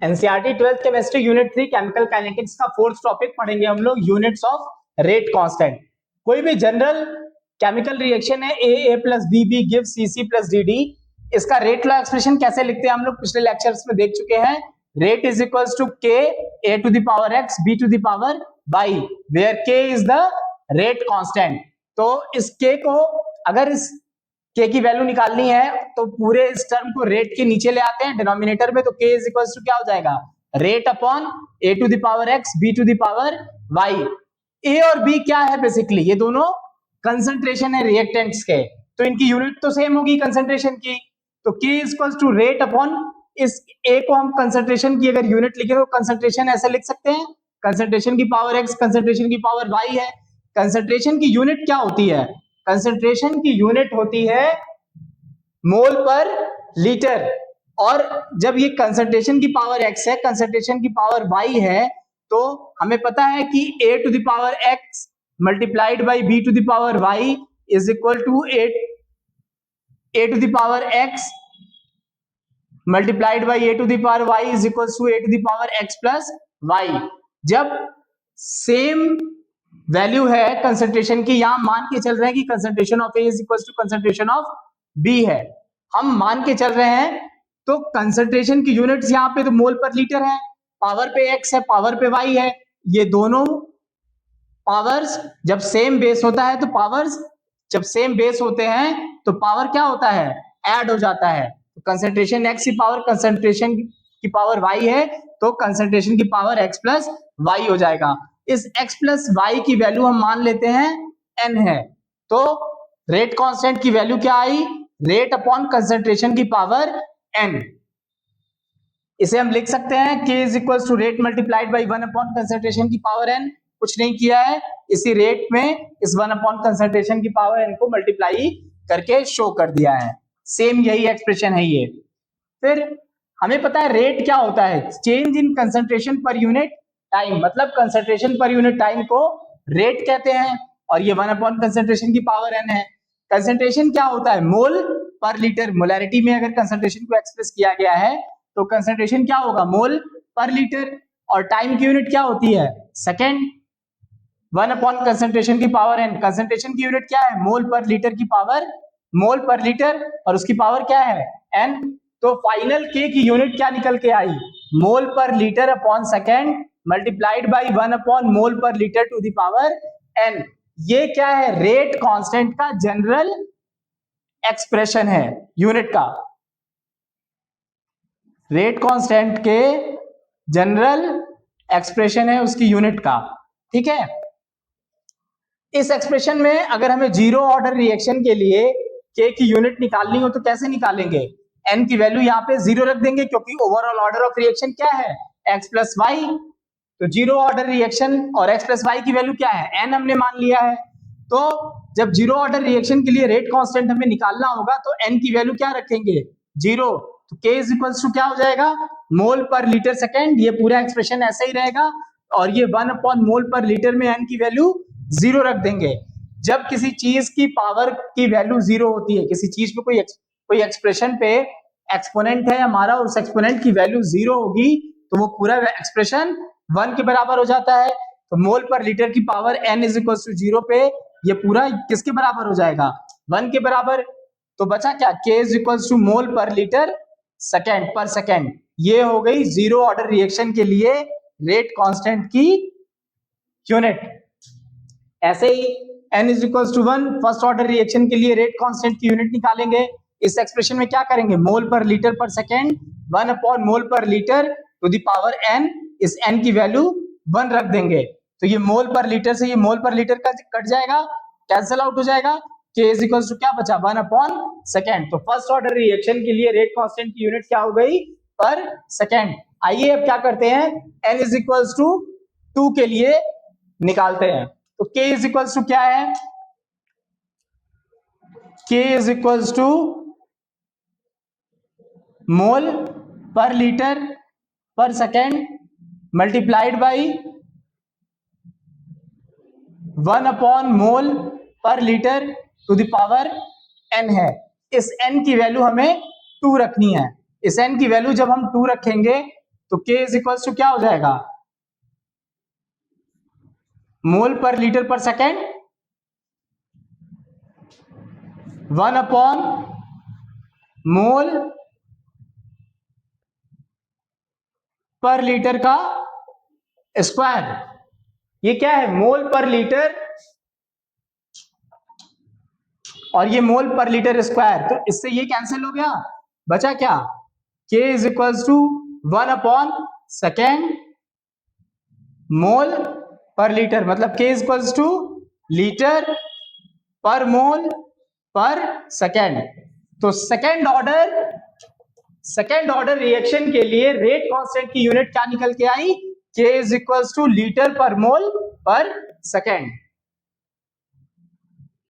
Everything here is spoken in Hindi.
NCERT 12th chemistry unit 3 chemical kinetics का फोर्थ टॉपिक पढ़ेंगे हम लोग, यूनिट्स ऑफ रेट कांस्टेंट। कोई भी जनरल केमिकल रिएक्शन है A plus B give C plus D, इसका रेट लॉ एक्सप्रेशन कैसे लिखते हैं हम लोग पिछले लेक्चर्स में देख चुके हैं। Rate is equals to K A to the power x B to the power Y, where K is the rate constant. तो इस के को अगर इस के की वैल्यू निकालनी है तो पूरे इस टर्म को रेट के नीचे ले आते हैं डिनोमिनेटर में, तो के इज इक्वल्स टू क्या हो जाएगा, rate upon a to the power x B to the power y. A और बी क्या है, बेसिकली ये दोनों कंसंट्रेशन है रिएक्टेंट्स के, तो इनकी यूनिट तो सेम होगी कंसंट्रेशन की। तो k is equals to rate upon इस ए को हम कंसंट्रेशन की अगर यूनिट लिखे तो कंसंट्रेशन ऐसे लिख सकते हैं, कंसंट्रेशन की पावर एक्स कंसंट्रेशन की पावर वाई है। कंसंट्रेशन की यूनिट क्या होती है, कंसंट्रेशन की यूनिट होती है मोल पर लीटर, और जब ये कंसंट्रेशन की पावर एक्स है कंसंट्रेशन की पावर वाई है, तो हमें पता है कि a to the power x multiplied by b to the power y is equal to a to the power x multiplied by a to the power y is equal to a to the power x plus y। जब सेम वैल्यू है कंसंट्रेशन की, यहां मान के चल रहे हैं कि concentration of A is equal to concentration of B है, हम मान के चल रहे हैं, तो कंसंट्रेशन की यूनिट्स यहाँ पे तो मोल पर लीटर है, पावर पे एक्स है पावर पे वाई है, ये दोनों पावर्स जब सेम बेस होता है तो पावर्स जब सेम बेस होते हैं तो पावर क्या होता है, ऐड हो जाता है। तो कंसंट्रेशन एक्स की पावर कंसंट्रेशन की पावर वाई है, तो कंसंट्रेशन की पावर एक्स प्लस वाई हो जाएगा। इस x प्लस वाई की वैल्यू हम मान लेते हैं n है, तो रेट कांस्टेंट की वैल्यू क्या आई, रेट अपॉन कंसंट्रेशन की पावर n। इसे हम लिख सकते हैं k is equal to rate multiplied by 1 upon concentration की पावर n। कुछ नहीं किया है, इसी रेट में इस 1 अपॉन कंसंट्रेशन की पावर n को मल्टीप्लाई करके शो कर दिया है। सेम यही एक्सप्रेशन है ये। फिर हमें पता है रेट क्या होता है, change in concentration per unit time, मतलब कंसंट्रेशन पर यूनिट टाइम को रेट कहते हैं, और ये 1 अपॉन कंसंट्रेशन की पावर n है। कंसंट्रेशन क्या होता है, मोल पर लीटर, मोलैरिटी में अगर कंसंट्रेशन को एक्सप्रेस किया गया है तो कंसंट्रेशन क्या होगा, मोल पर लीटर, और टाइम की यूनिट क्या होती है, सेकेंड। 1 अपॉन कंसंट्रेशन की पावर n, कंसंट्रेशन की यूनिट क्या है, मोल पर लीटर की पावर मोल पर लीटर, और उसकी पावर क्या है n। तो फाइनल k की यूनिट क्या निकल के आई, मोल पर litre upon second multiplied by 1 upon mole पर litre to the power n। ये क्या है, रेट कांस्टेंट का जनरल एक्सप्रेशन है यूनिट का, रेट कांस्टेंट के जनरल एक्सप्रेशन है उसकी यूनिट का, ठीक है। इस एक्सप्रेशन में अगर हमें जीरो ऑर्डर रिएक्शन के लिए k की यूनिट निकालनी हो तो कैसे निकालेंगे, n की वैल्यू यहाँ पे 0 रख देंगे, क्योंकि ओवरऑल ऑर्डर ऑफ रिएक्शन क्या है, x प्लस वाई, तो जीरो ऑर्डर रिएक्शन और x प्लस वाई की वैल्यू क्या है, n हमने मान लिया है। तो जब जीरो ऑर्डर रिएक्शन के लिए रेट कांस्टेंट हमें निकालना होगा तो n की वैल्यू क्या रखेंगे, 0, तो k इज इक्वल्स टू क्या हो जाएगा, मोल पर लीटर सेकेंड, ये पूरा एक्सप्रेशन ऐसे ही रहेगा, और ये 1 अपॉन मोल पर लीटर में n की वैल्यू 0 रख देंगे। जब किसी चीज की पावर की वैल्यू 0 होती है, किसी चीज पे कोई एक्सप्रेशन पे एक्सपोनेंट है हमारा, उस एक्सपोनेंट की वैल्यू 0 होगी तो वो पूरा एक्सप्रेशन 1 के बराबर हो जाता है। तो मोल पर लीटर की power n is equal to 0 पे ये पूरा किसके बराबर हो जाएगा, 1 के बराबर। तो बचा क्या, k is equal to mole पर लीटर सेकेंड पर सेकेंड। ये हो गई जीरो ऑर्डर रिएक्शन के लिए रेट कांस्टेंट की यूनिट। ऐसे ही n is equal to 1 first order reaction के लिए रेट कांस्टेंट की यूनिट निकालेंगे। इस एक्सप्रेशन में क्या करेंगे, मोल पर litre per second 1 upon mole पर litre to the power n, इस n की वैल्यू 1 रख देंगे, तो ये मोल पर लीटर से ये मोल पर लीटर का कट जाएगा, कैंसिल आउट हो जाएगा, k इज इक्वल टू क्या बचा, 1 अपॉन सेकेंड। तो फर्स्ट ऑर्डर रिएक्शन के लिए रेट कांस्टेंट की यूनिट क्या हो गई, पर सेकेंड। आइए अब क्या करते हैं, n इज इक्वल टू 2 के लिए निकालते हैं। तो k इज इक्वल टू क्या है, k is equal to mole पर litre per second multiplied by 1 upon mole पर litre to the power n है। इस n की वैल्यू हमें 2 रखनी है। इस n की वैल्यू जब हम 2 रखेंगे तो K इज इक्वल टू क्या हो जाएगा, मोल पर litre per second 1 upon mole पर लीटर का स्क्वायर। ये क्या है, मोल पर लीटर और ये मोल पर लीटर स्क्वायर, तो इससे ये कैंसिल हो गया, बचा क्या, K is equal to 1 upon second mole पर लीटर, मतलब K is equal to litre per mole पर सेकेंड। तो सेकेंड ऑर्डर रिएक्शन के लिए रेट कांस्टेंट की यूनिट क्या निकल के आई, K is equal to litre per mole पर सेकेंड।